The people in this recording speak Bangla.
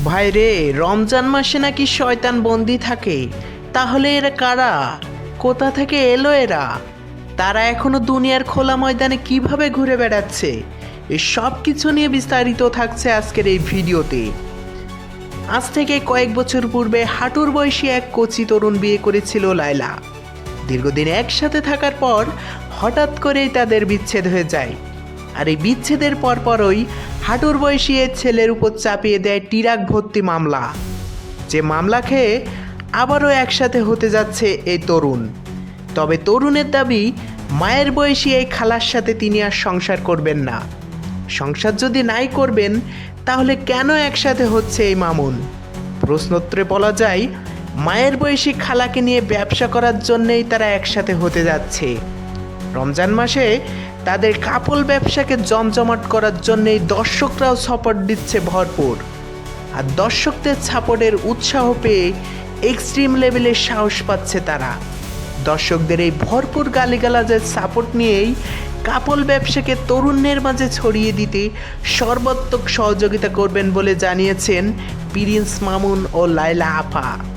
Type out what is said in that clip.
ভাই রে, রমজান মাসে নাকি শয়তান বন্দি থাকে। তাহলে এরা কারা? কোথা থেকে এলো এরা? তারা এখনো দুনিয়ার খোলা ময়দানে কিভাবে ঘুরে বেড়াচ্ছে? এই সব কিছু নিয়ে বিস্তারিত থাকছে আজকের এই ভিডিওতে। আজ থেকে কয়েক বছর পূর্বে হাঁটুর বয়সী এক কচি তরুণ বিয়ে করেছিল লায়লা। দীর্ঘদিন একসাথে থাকার পর হঠাৎ করেই তাদের বিচ্ছেদ হয়ে যায়। আর এই বিচ্ছেদের পরপরই হাঁটুর বয়সী এই ছেলের উপর চাপিয়ে দেয় ট্রাক ভর্তি মামলা। যে মামলা খেয়ে আবারও একসাথে হতে যাচ্ছে এই তরুণ। তবে তরুণের দাবি, মায়ের বয়সী এই খালার সাথে তিনি আর সংসার করবেন না। সংসার যদি নাই করবেন, তাহলে কেন একসাথে হচ্ছে এই মামুন? প্রশ্নোত্তরে বলা যায়, মায়ের বয়সী খালাকে নিয়ে ব্যবসা করার জন্যেই তারা একসাথে হতে যাচ্ছে। রমজান মাসে তাদের কাপড় ব্যবসাকে জমজমাট করার জন্যেই দর্শকরাও সাপোর্ট দিচ্ছে ভরপুর। আর দর্শকদের সাপোর্টের উৎসাহ পেয়ে এক্সট্রিম লেভেলের সাহস পাচ্ছে তারা। দর্শকদের এই ভরপুর গালিগালাজের সাপোর্ট নিয়েই কাপড় ব্যবসাকে তরুণের মাঝে ছড়িয়ে দিতে সর্বাত্মক সহযোগিতা করবেন বলে জানিয়েছেন প্রিন্স মামুন ও লায়লা আপা।